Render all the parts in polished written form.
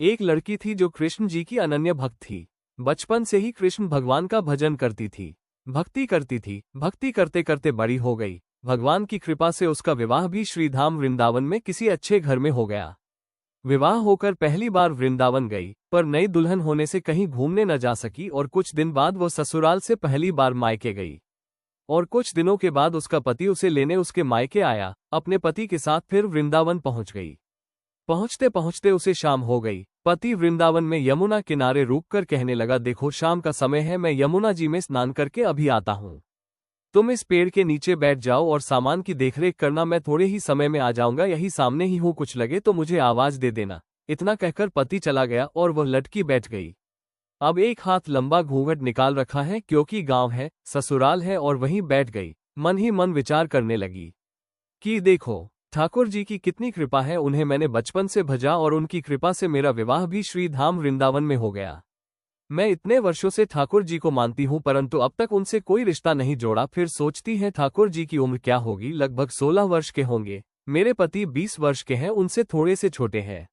एक लड़की थी जो कृष्ण जी की अनन्य भक्त थी। बचपन से ही कृष्ण भगवान का भजन करती थी, भक्ति करती थी। भक्ति करते करते बड़ी हो गई। भगवान की कृपा से उसका विवाह भी श्रीधाम वृंदावन में किसी अच्छे घर में हो गया। विवाह होकर पहली बार वृंदावन गई, पर नई दुल्हन होने से कहीं घूमने न जा सकी और कुछ दिन बाद वो ससुराल से पहली बार मायके गई। और कुछ दिनों के बाद उसका पति उसे लेने उसके मायके आया। अपने पति के साथ फिर वृंदावन पहुंच गई। पहुंचते पहुंचते उसे शाम हो गई। पति वृंदावन में यमुना किनारे रुककर कहने लगा, देखो शाम का समय है, मैं यमुना जी में स्नान करके अभी आता हूं। तुम इस पेड़ के नीचे बैठ जाओ और सामान की देखरेख करना, मैं थोड़े ही समय में आ जाऊंगा, यही सामने ही हूं, कुछ लगे तो मुझे आवाज दे देना। इतना कहकर पति चला गया और वह लटकी बैठ गई। अब एक हाथ लंबा घूंघट निकाल रखा है क्योंकि गांव है, ससुराल है, और वहीं बैठ गई। मन ही मन विचार करने लगी कि देखो ठाकुर जी की कितनी कृपा है, उन्हें मैंने बचपन से भजा और उनकी कृपा से मेरा विवाह भी श्रीधाम वृंदावन में हो गया। मैं इतने वर्षों से ठाकुर जी को मानती हूँ परंतु अब तक उनसे कोई रिश्ता नहीं जोड़ा। फिर सोचती है ठाकुर जी की उम्र क्या होगी, लगभग 16 वर्ष के होंगे। मेरे पति 20 वर्ष के हैं, उनसे थोड़े से छोटे हैं,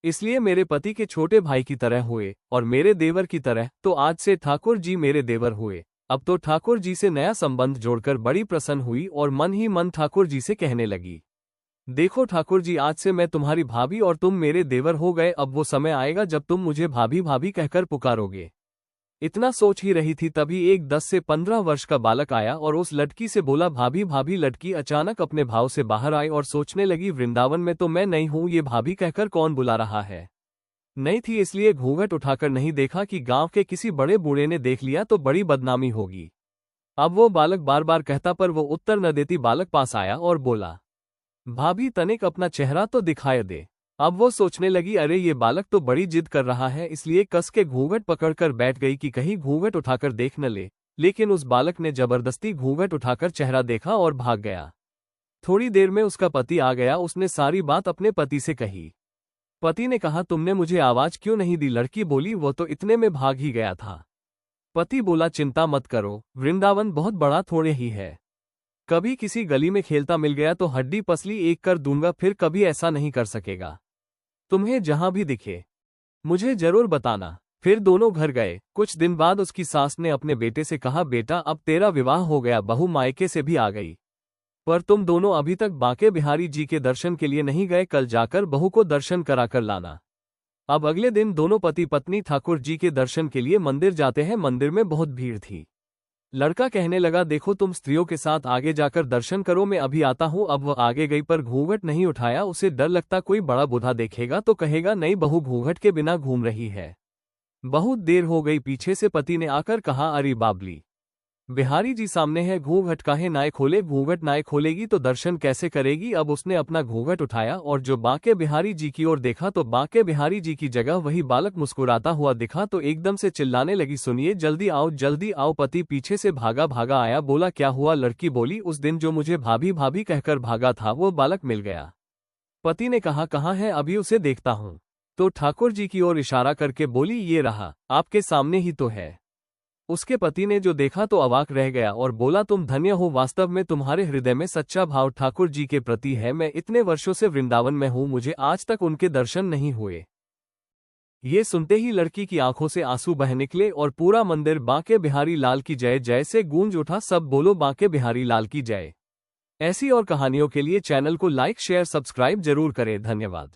इसलिए मेरे पति के छोटे भाई की तरह हुए और मेरे देवर की तरह, तो आज से ठाकुर जी मेरे देवर हुए। अब तो ठाकुर जी से नया संबंध जोड़कर बड़ी प्रसन्न हुई और मन ही मन ठाकुर जी से कहने लगी, देखो ठाकुर जी, आज से मैं तुम्हारी भाभी और तुम मेरे देवर हो गए। अब वो समय आएगा जब तुम मुझे भाभी भाभी कहकर पुकारोगे। इतना सोच ही रही थी तभी एक 10 से 15 वर्ष का बालक आया और उस लड़की से बोला, भाभी भाभी। लड़की अचानक अपने भाव से बाहर आई और सोचने लगी, वृंदावन में तो मैं नहीं हूं, ये भाभी कहकर कौन बुला रहा है। नहीं थी इसलिए घूंघट उठाकर नहीं देखा कि गांव के किसी बड़े बूढ़े ने देख लिया तो बड़ी बदनामी होगी। अब वो बालक बार बार कहता पर वो उत्तर न देती। बालक पास आया और बोला, भाभी तनिक अपना चेहरा तो दिखाए दे। अब वो सोचने लगी, अरे ये बालक तो बड़ी जिद कर रहा है, इसलिए कस के घूंघट पकड़कर बैठ गई कि कहीं घूंघट उठाकर देख न ले। लेकिन उस बालक ने जबरदस्ती घूंघट उठाकर चेहरा देखा और भाग गया। थोड़ी देर में उसका पति आ गया। उसने सारी बात अपने पति से कही। पति ने कहा, तुमने मुझे आवाज क्यों नहीं दी। लड़की बोली, वो तो इतने में भाग ही गया था। पति बोला, चिंता मत करो, वृंदावन बहुत बड़ा थोड़े ही है। कभी किसी गली में खेलता मिल गया तो हड्डी पसली एक कर दूंगा, फिर कभी ऐसा नहीं कर सकेगा। तुम्हें जहां भी दिखे मुझे जरूर बताना। फिर दोनों घर गए। कुछ दिन बाद उसकी सास ने अपने बेटे से कहा, बेटा अब तेरा विवाह हो गया, बहू मायके से भी आ गई, पर तुम दोनों अभी तक बांके बिहारी जी के दर्शन के लिए नहीं गए, कल जाकर बहू को दर्शन कराकर लाना। अब अगले दिन दोनों पति पत्नी ठाकुर जी के दर्शन के लिए मंदिर जाते हैं। मंदिर में बहुत भीड़ थी। लड़का कहने लगा, देखो तुम स्त्रियों के साथ आगे जाकर दर्शन करो, मैं अभी आता हूँ। अब वह आगे गई पर घूंघट नहीं उठाया। उसे डर लगता कोई बड़ा बूढ़ा देखेगा तो कहेगा, नई बहू घूंघट के बिना घूम रही है। बहुत देर हो गई। पीछे से पति ने आकर कहा, अरे बाबली, बिहारी जी सामने है, घूंघट काहे नाय खोले। घूंघट नाय खोलेगी तो दर्शन कैसे करेगी। अब उसने अपना घूंघट उठाया और जो बांके बिहारी जी की ओर देखा तो बांके बिहारी जी की जगह वही बालक मुस्कुराता हुआ दिखा तो एकदम से चिल्लाने लगी, सुनिए, जल्दी आओ जल्दी आओ। पति पीछे से भागा भागा आया। बोला, क्या हुआ। लड़की बोली, उस दिन जो मुझे भाभी भाभी कहकर भागा था वो बालक मिल गया। पति ने कहा, कहाँ है, अभी उसे देखता हूँ। तो ठाकुर जी की ओर इशारा करके बोली, ये रहा, आपके सामने ही तो है। उसके पति ने जो देखा तो अवाक रह गया और बोला, तुम धन्य हो, वास्तव में तुम्हारे हृदय में सच्चा भाव ठाकुर जी के प्रति है। मैं इतने वर्षों से वृंदावन में हूं, मुझे आज तक उनके दर्शन नहीं हुए। ये सुनते ही लड़की की आंखों से आंसू बह निकले और पूरा मंदिर बांके बिहारी लाल की जय जय से गूंज उठा। सब बोलो बांके बिहारी लाल की जय। ऐसी और कहानियों के लिए चैनल को लाइक शेयर सब्सक्राइब जरूर करें। धन्यवाद।